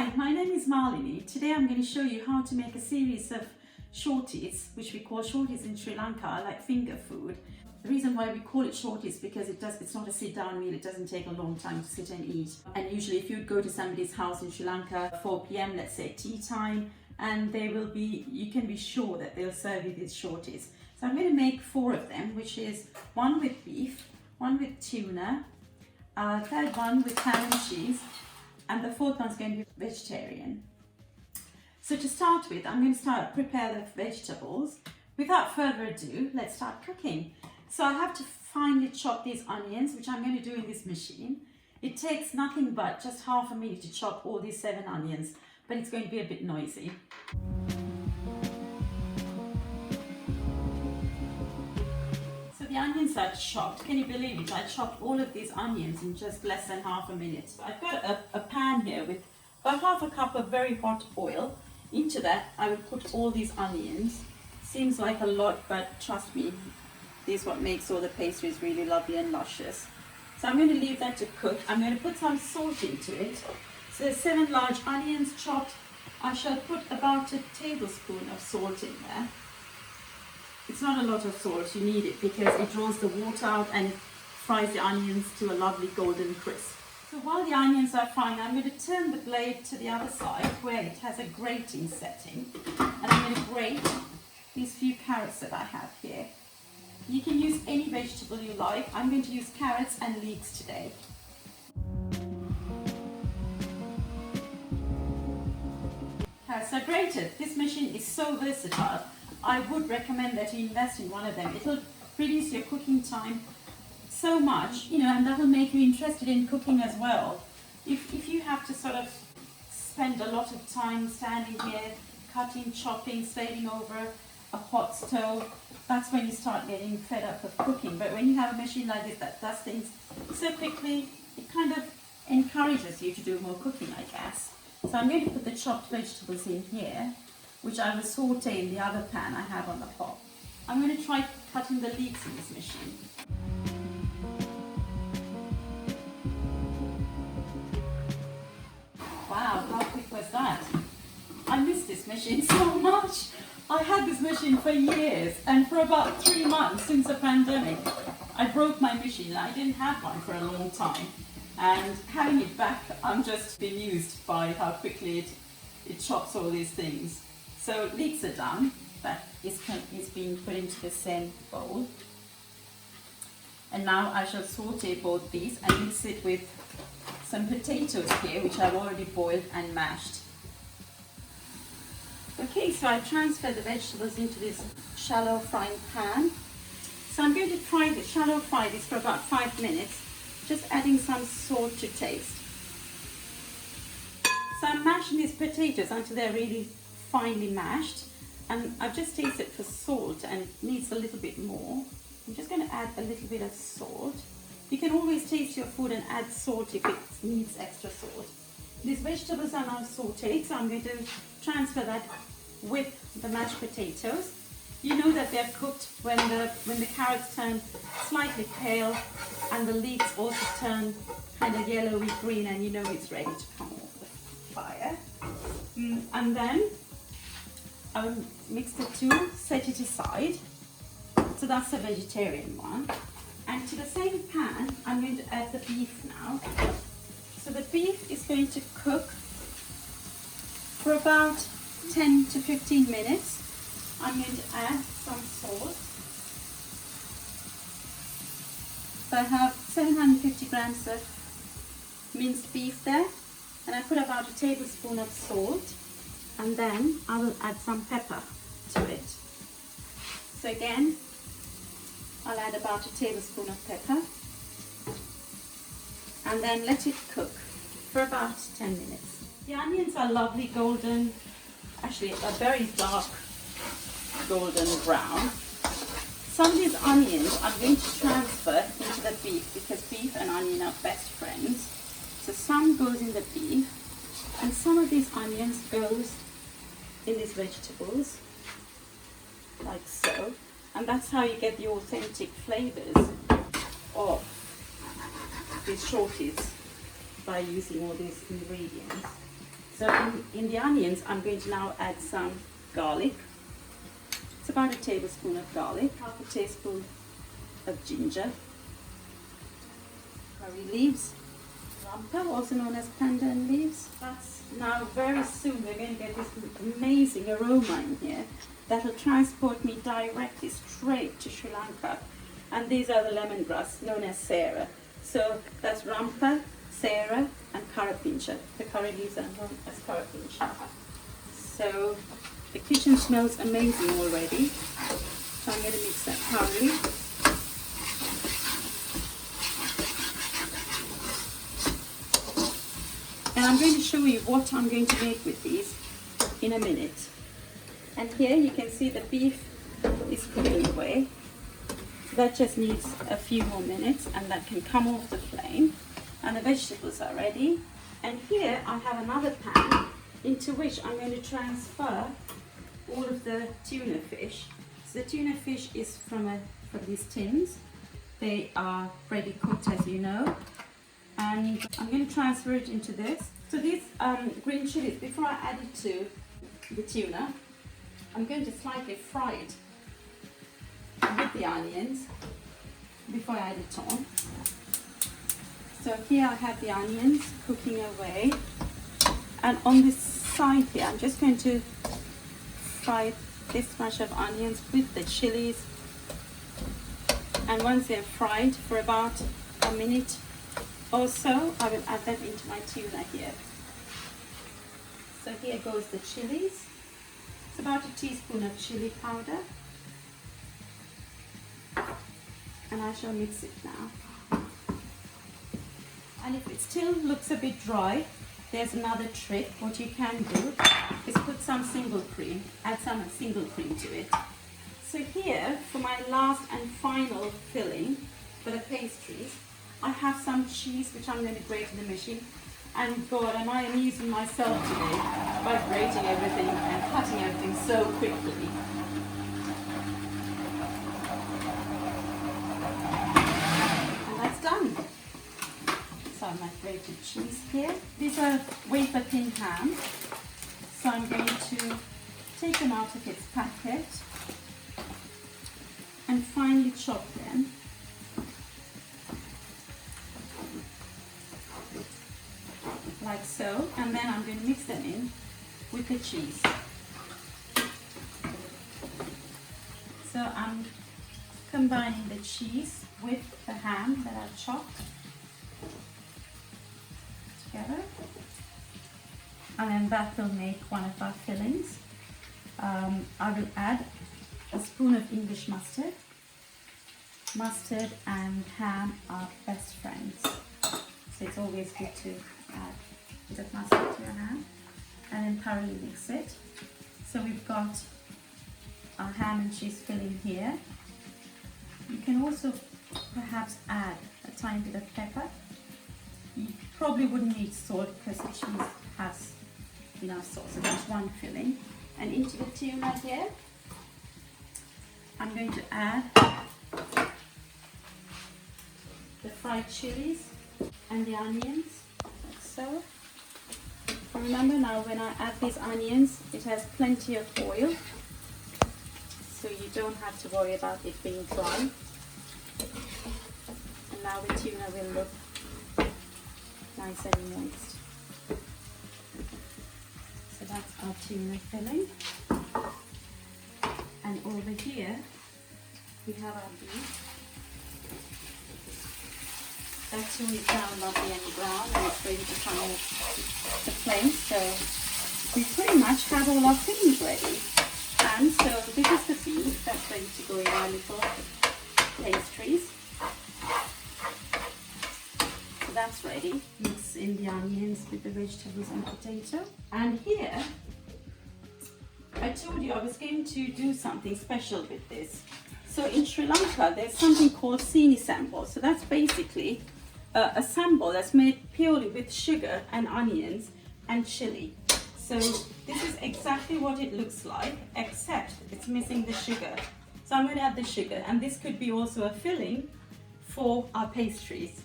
Hi, my name is Malini. Today I'm going to show you how to make a series of shorties, which we call shorties in Sri Lanka, like finger food. The reason why we call it shorties is because it's not a sit-down meal. It doesn't take a long time to sit and eat. And usually if you go to somebody's house in Sri Lanka, 4 p.m, let's say tea time, and you can be sure that they'll serve you these shorties. So I'm going to make 4 of them, which is one with beef, one with tuna, third one with ham and cheese, and the 4th one's going to be vegetarian. So to start with, I'm going to prepare the vegetables. Without further ado, let's start cooking. So I have to finely chop these onions, which I'm going to do in this machine. It takes nothing but just half a minute to chop all these 7 onions, but it's going to be a bit noisy. The onions are chopped. Can you believe it? I chopped all of these onions in just less than half a minute. I've got a pan here with about half a cup of very hot oil. Into that I will put all these onions. Seems like a lot, but trust me, this is what makes all the pastries really lovely and luscious. So I'm going to leave that to cook. I'm going to put some salt into it. So there's 7 large onions chopped. I shall put about a tablespoon of salt in there. It's not a lot of salt, you need it because it draws the water out and it fries the onions to a lovely golden crisp. So while the onions are frying, I'm going to turn the blade to the other side where it has a grating setting, and I'm going to grate these few carrots that I have here. You can use any vegetable you like. I'm going to use carrots and leeks today. Carrots are grated. This machine is so versatile. I would recommend that you invest in one of them. It'll reduce your cooking time so much, and that'll make you interested in cooking as well. If you have to sort of spend a lot of time standing here, cutting, chopping, slaving over a hot stove, that's when you start getting fed up of cooking. But when you have a machine like this that does things so quickly, it kind of encourages you to do more cooking, I guess. So I'm going to put the chopped vegetables in here, which I will saute in the other pan I have on the hob. I'm going to try cutting the leeks in this machine. Wow, how quick was that? I miss this machine so much. I had this machine for years, and for about 3 months since the pandemic, I broke my machine. I didn't have one for a long time, and having it back, I'm just bemused by how quickly it chops all these things. So leeks are done. That is being put into the same bowl. And now I shall saute both these and mix it with some potatoes here, which I've already boiled and mashed. Okay, so I transfer the vegetables into this shallow frying pan. So I'm going to shallow fry this for about 5 minutes, just adding some salt to taste. So I'm mashing these potatoes until they're really finely mashed, and I've just tasted for salt and it needs a little bit more. I'm just going to add a little bit of salt. You can always taste your food and add salt if it needs extra salt. These vegetables are now sauteed, so I'm going to transfer that with the mashed potatoes. You know that they're cooked when the carrots turn slightly pale and the leeks also turn kind of yellowy green, and you know it's ready to come off the fire. And then I will mix the two, set it aside. So that's the vegetarian one. And to the same pan, I'm going to add the beef now. So the beef is going to cook for about 10 to 15 minutes. I'm going to add some salt. So I have 750 grams of minced beef there, and I put about a tablespoon of salt. And then I will add some pepper to it. So again, I'll add about a tablespoon of pepper. And then let it cook for about 10 minutes. The onions are lovely golden, actually a very dark golden brown. Some of these onions I'm going to transfer into the beef because beef and onion are best friends. So some goes in the beef and some of these onions goes in these vegetables, like so, and that's how you get the authentic flavors of these shorties, by using all these ingredients. So in the onions, I'm going to now add some garlic. It's about a tablespoon of garlic, half a teaspoon of ginger, curry leaves, rampa, also known as pandan leaves. That's now very soon we're going to get this amazing aroma in here that will transport me directly straight to Sri Lanka. And these are the lemongrass known as Sera. So that's rampa, Sera and karapincha. The curry leaves are known as karapincha. So the kitchen smells amazing already. So I'm going to mix that thoroughly. And I'm going to show you what I'm going to make with these in a minute. And here you can see the beef is cooking away. That just needs a few more minutes and that can come off the flame. And the vegetables are ready. And here I have another pan into which I'm going to transfer all of the tuna fish. So the tuna fish is from these tins. They are ready cooked, as you know. And I'm going to transfer it into this. So these green chilies, before I add it to the tuna, I'm going to slightly fry it with the onions before I add it on. So here I have the onions cooking away, and on this side here I'm just going to fry this much of onions with the chilies, and once they're fried for about a minute or so, I will add that into my tuna here. So here goes the chilies. It's about a teaspoon of chili powder, and I shall mix it now. And if it still looks a bit dry, there's another trick. What you can do is put some single cream, add some single cream to it. So here, for my last and final filling for the pastries, I have some cheese which I'm going to grate in the machine. And God, am I amusing myself today by grating everything and cutting everything so quickly. And that's done. So my grated cheese here. These are wafer thin ham. So I'm going to take them out of its packet and finely chop them. Like so, and then I'm going to mix them in with the cheese. So I'm combining the cheese with the ham that I've chopped together, and then that will make one of our fillings. I will add a spoon of English mustard. Mustard and ham are best friends, so it's always good to add a bit of mustard to your ham and then thoroughly mix it. So we've got our ham and cheese filling here. You can also perhaps add a tiny bit of pepper. You probably wouldn't need salt because the cheese has enough salt, so that's one filling. And into the tuna here, I'm going to add the fried chilies and the onions, like so. Remember now, when I add these onions, it has plenty of oil, so you don't have to worry about it being dry. And now the tuna will look nice and moist. So that's our tuna filling. And over here, we have our beef. That's really brown, lovely and brown, and it's ready to come off the flame. So we pretty much have all our fillings ready. And so this is the beef that's ready to go in our little pastries. So that's ready. Mix in the onions with the vegetables and potato. And here, I told you I was going to do something special with this. So in Sri Lanka, there's something called sambal. So that's basically a sambal that's made purely with sugar and onions and chili. So this is exactly what it looks like, except it's missing the sugar. So I'm going to add the sugar, and this could be also a filling for our pastries.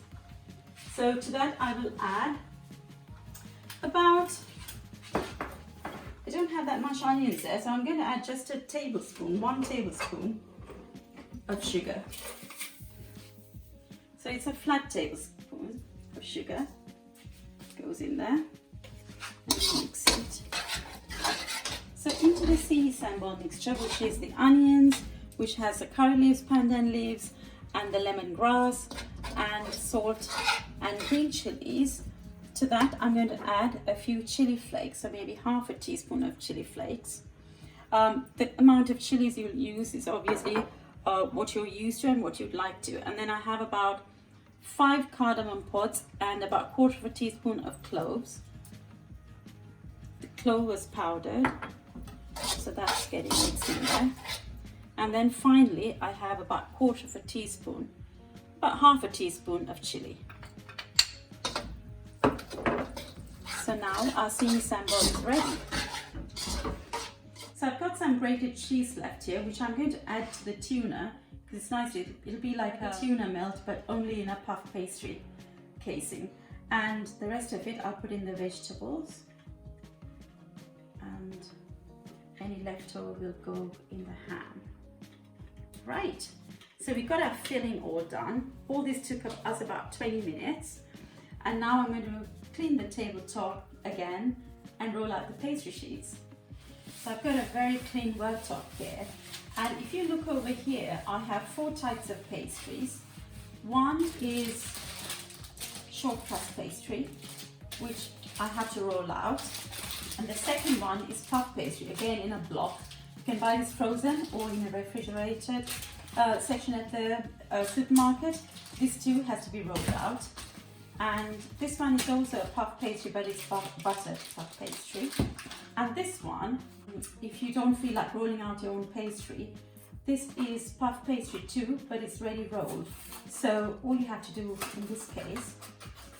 So to that I will add about have that much onions there, so I'm going to add just a tablespoon, 1 tablespoon of sugar. So it's a flat tablespoon of sugar goes in there, and mix it. So into the sambal mixture, which is the onions, which has the curry leaves, pandan leaves, and the lemongrass, and salt and green chilies. To that, I'm going to add a few chili flakes, so maybe half a teaspoon of chili flakes. The amount of chilies you'll use is obviously what you're used to and what you'd like to. And then I have about 5 cardamom pods and about 1/4 teaspoon of cloves. The clove was powdered, so that's getting mixed in there. And then finally, I have about 1/4 teaspoon, about half a teaspoon of chili. So now our sambal is ready. So I've got some grated cheese left here, which I'm going to add to the tuna, because it's nice, it'll be like a tuna melt, but only in a puff pastry casing. And the rest of it, I'll put in the vegetables. And any leftover will go in the ham. Right, so we've got our filling all done. All this took us about 20 minutes. And now I'm going to clean the tabletop again and roll out the pastry sheets. So I've got a very clean worktop here. And if you look over here, I have 4 types of pastries. One is short crust pastry, which I have to roll out. And the second one is puff pastry, again in a block. You can buy this frozen or in a refrigerated section at the supermarket. This too has to be rolled out. And this one is also a puff pastry, but it's buttered puff pastry. And this one, if you don't feel like rolling out your own pastry, this is puff pastry too, but it's ready rolled. So all you have to do in this case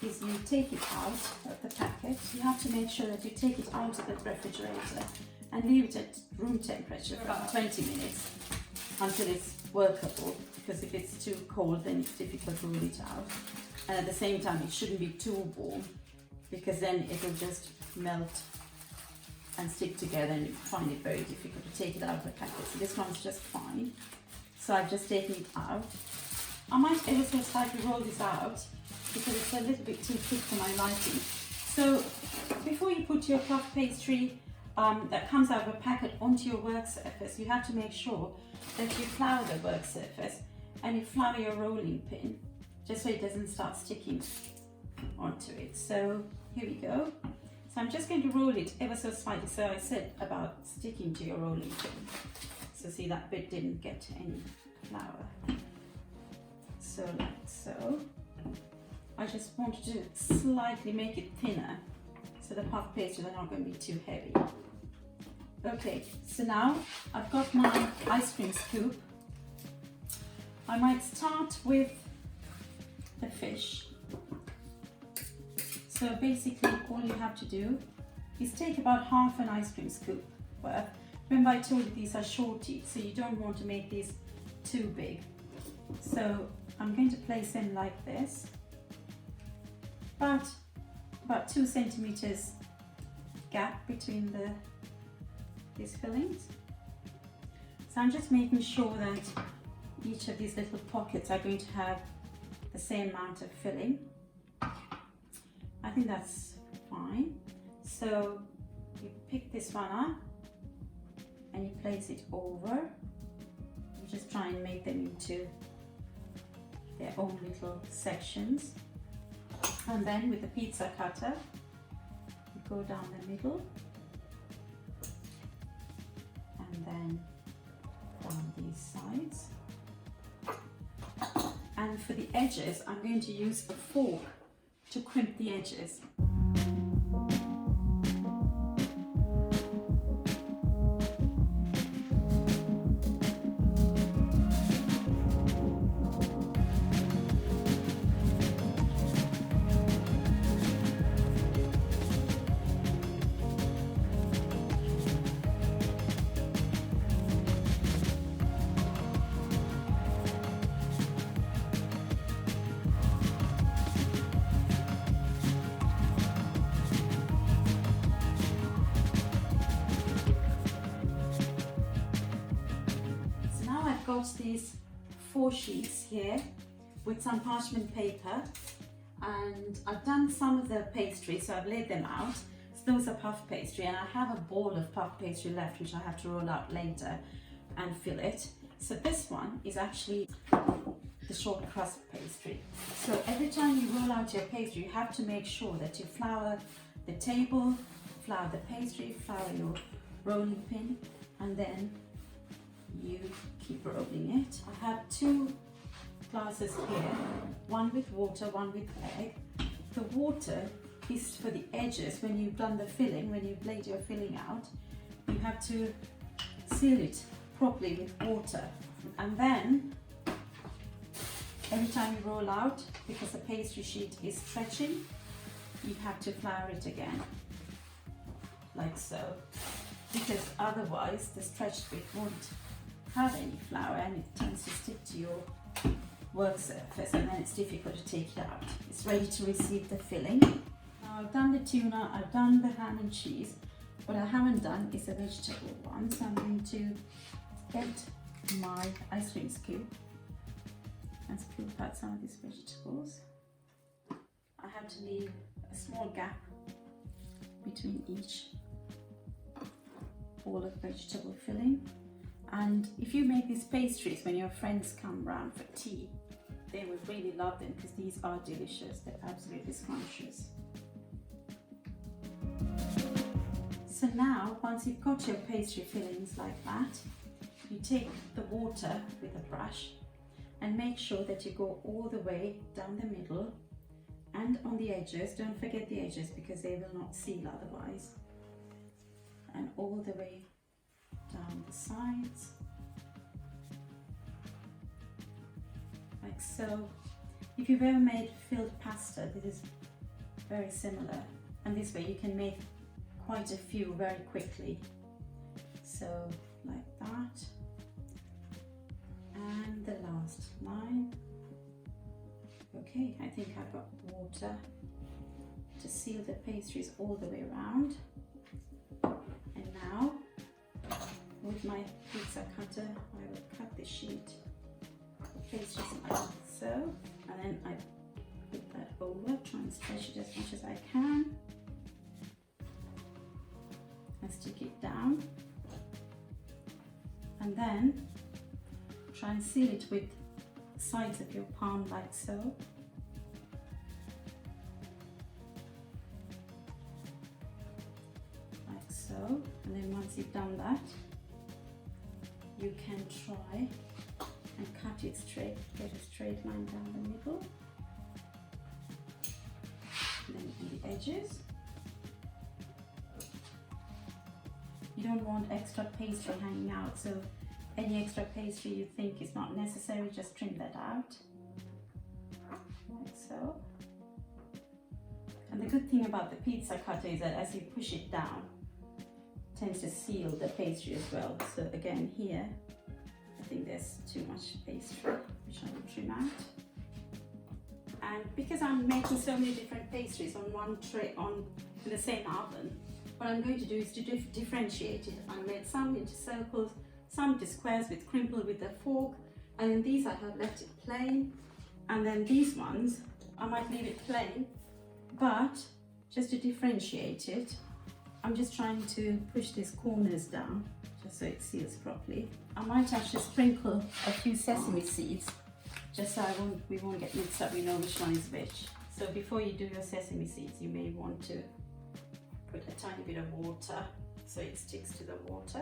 is you take it out of the packet. You have to make sure that you take it out of the refrigerator and leave it at room temperature for about 20 minutes until it's workable, because if it's too cold, then it's difficult to roll it out. And at the same time, it shouldn't be too warm, because then it'll just melt and stick together and you find it very difficult to take it out of the packet. So this one's just fine. So I've just taken it out. I might ever so slightly roll this out because it's a little bit too thick for my liking. So before you put your puff pastry that comes out of a packet onto your work surface, you have to make sure that you flour the work surface and you flour your rolling pin, just so it doesn't start sticking onto it. So here we go. So I'm just going to roll it ever so slightly. So I said about sticking to your rolling pin. So see, that bit didn't get any flour. So like so. I just wanted to slightly make it thinner, so the puff pastries are not going to be too heavy. Okay, so now I've got my ice cream scoop. I might start with the fish. So basically all you have to do is take about half an ice cream scoop worth. Remember I told you these are shorties, so you don't want to make these too big. So I'm going to place them like this, about 2 centimeters gap between these fillings. So I'm just making sure that each of these little pockets are going to have the same amount of filling. I think that's fine. So you pick this one up and you place it over. You just try and make them into their own little sections. And then with the pizza cutter, you go down the middle and then down these sides. And for the edges, I'm going to use a fork to crimp the edges. got these 4 sheets here with some parchment paper, and I've done some of the pastry, so I've laid them out. So those are puff pastry, and I have a ball of puff pastry left which I have to roll out later and fill it. So this one is actually the short crust pastry. So every time you roll out your pastry, you have to make sure that you flour the table, flour the pastry, flour your rolling pin, and then you keep rolling it. I have 2 glasses here, one with water, one with egg. The water is for the edges. When you've done the filling, when you've laid your filling out, you have to seal it properly with water. And then every time you roll out, because the pastry sheet is stretching, you have to flour it again, like so, because otherwise the stretched bit won't have any flour and it tends to stick to your work surface, and then it's difficult to take it out. It's ready to receive the filling. Now I've done the tuna, I've done the ham and cheese. What I haven't done is the vegetable one, so I'm going to get my ice cream scoop and scoop out some of these vegetables. I have to leave a small gap between each bowl of vegetable filling. And if you make these pastries when your friends come round for tea, they would really love them because these are delicious. They're absolutely scrumptious. So now, once you've got your pastry fillings like that, you take the water with a brush and make sure that you go all the way down the middle and on the edges. Don't forget the edges because they will not seal otherwise. And all the way down the sides, like so. If you've ever made filled pasta, this is very similar, and this way you can make quite a few very quickly. So like that, and the last line. Okay, I think I've got water to seal the pastries all the way around. And now, with my pizza cutter, I will cut the sheet of pastries like so, and then I put that over, try and stretch it as much as I can, and stick it down, and then try and seal it with the sides of your palm like so. Like so, and then once you've done that, you can try and cut it straight, get a straight line down the middle, and then on the edges. You don't want extra pastry hanging out, so any extra pastry you think is not necessary, just trim that out, like so. And the good thing about the pizza cutter is that as you push it down, it tends to seal the pastry as well. So again here, I think there's too much pastry, which I will trim out. And because I'm making so many different pastries on one tray in the same oven, what I'm going to do is to differentiate it. I made some into circles, some into squares with crimple with a fork, and then these I have left it plain, and then these ones I might leave it plain, but just to differentiate it, I'm just trying to push these corners down just so it seals properly. I might actually sprinkle a few sesame seeds just so we won't get mixed up, we know which one is which. So before you do your sesame seeds, you may want to put a tiny bit of water so it sticks to the water.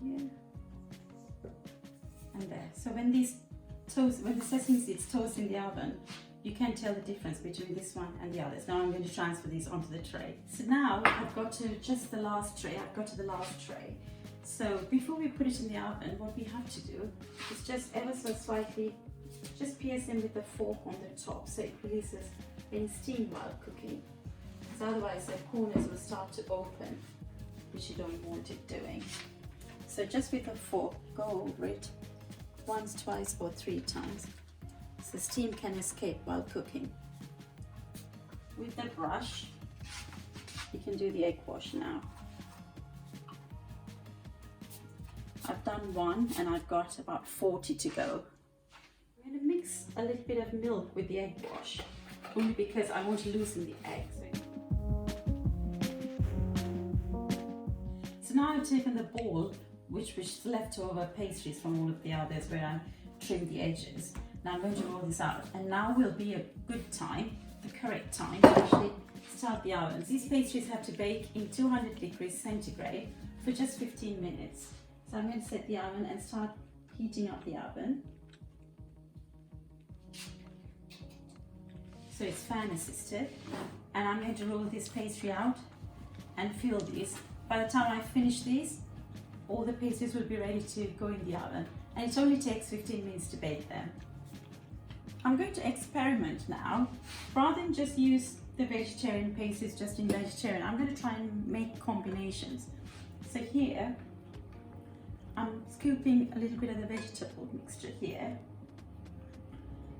Here and there. So when the sesame seeds toast in the oven, you can tell the difference between this one and the others. Now I'm going to transfer these onto the tray. So now I've got to just the last tray. I've got to the last tray. So before we put it in the oven, what we have to do is just ever so slightly just pierce in with a fork on the top so it releases any steam while cooking. Because otherwise the corners will start to open, which you don't want it doing. So just with a fork, go over it once, twice, or 3 times so steam can escape while cooking. With the brush, you can do the egg wash now. I've done one and I've got about 40 to go. I'm going to mix a little bit of milk with the egg wash, only because I want to loosen the eggs. So now I've taken the ball, which was leftover pastries from all of the others where I trimmed the edges. Now I'm going to roll this out, and now will be a good time, the correct time, to actually start the ovens. These pastries have to bake in 200 degrees centigrade for just 15 minutes. So I'm going to set the oven and start heating up the oven. So it's fan assisted, and I'm going to roll this pastry out and fill these. By the time I finish these, all the pastries will be ready to go in the oven, and it only takes 15 minutes to bake them. I'm going to experiment now. Rather than just use the vegetarian pastries just in vegetarian, I'm going to try and make combinations. So here, I'm scooping a little bit of the vegetable mixture here.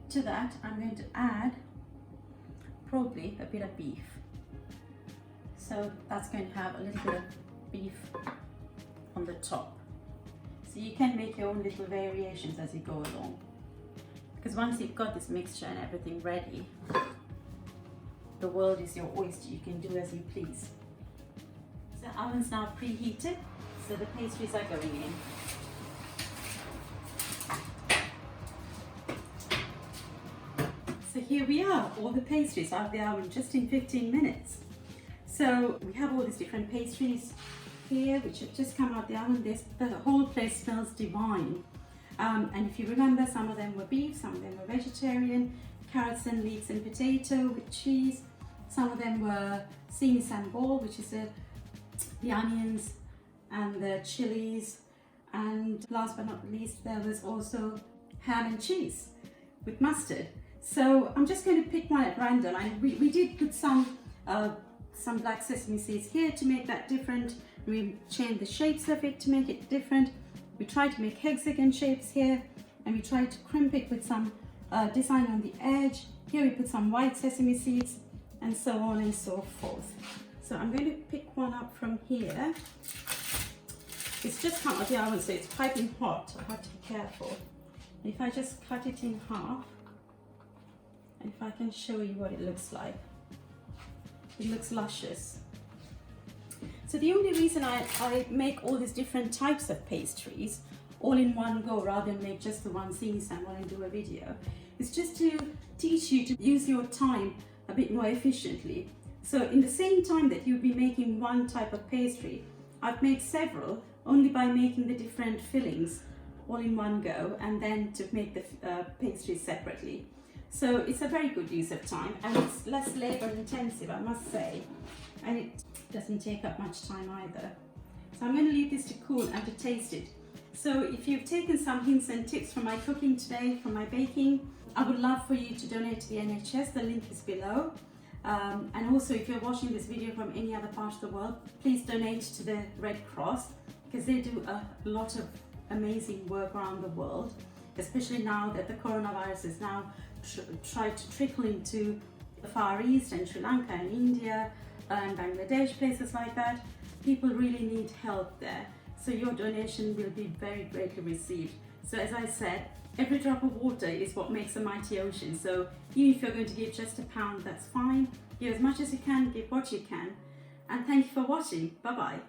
To that, I'm going to add probably a bit of beef. So that's going to have a little bit of beef on the top. So you can make your own little variations as you go along. Because once you've got this mixture and everything ready, the world is your oyster. You can do as you please. So the oven's now preheated, so the pastries are going in. So here we are, all the pastries out of the oven just in 15 minutes. So we have all these different pastries here which have just come out of the oven. The whole place smells divine. And if you remember, some of them were beef, some of them were vegetarian, carrots and leeks and potato with cheese. Some of them were sambal, which is the onions and the chilies. And last but not least, there was also ham and cheese with mustard. So I'm just going to pick one at random. And we did put some black sesame seeds here to make that different. We changed the shapes of it to make it different. We tried to make hexagon shapes here, and we tried to crimp it with some design on the edge. Here we put some white sesame seeds, and so on and so forth. So I'm going to pick one up from here. It's just come out of the oven, so it's piping hot. I have to be careful. And if I just cut it in half, and if I can show you what it looks like. It looks luscious. So the only reason I make all these different types of pastries all in one go rather than make just the one thing sample and do a video is just to teach you to use your time a bit more efficiently. So in the same time that you'll be making one type of pastry, I've made several only by making the different fillings all in one go and then to make the pastries separately. So it's a very good use of time, and it's less labor intensive, I must say, and it doesn't take up much time either. So I'm going to leave this to cool and to taste it. So if you've taken some hints and tips from my cooking today, from my baking, I would love for you to donate to the NHS. The link is below. And also, if you're watching this video from any other part of the world, please donate to the Red Cross, because they do a lot of amazing work around the world, especially now that the coronavirus is now tried to trickle into the Far East and Sri Lanka and India and Bangladesh, places like that. People really need help there. So your donation will be very greatly received. So as I said, every drop of water is what makes a mighty ocean. So even if you're going to give just £1, that's fine. Give as much as you can, give what you can. And thank you for watching. Bye bye.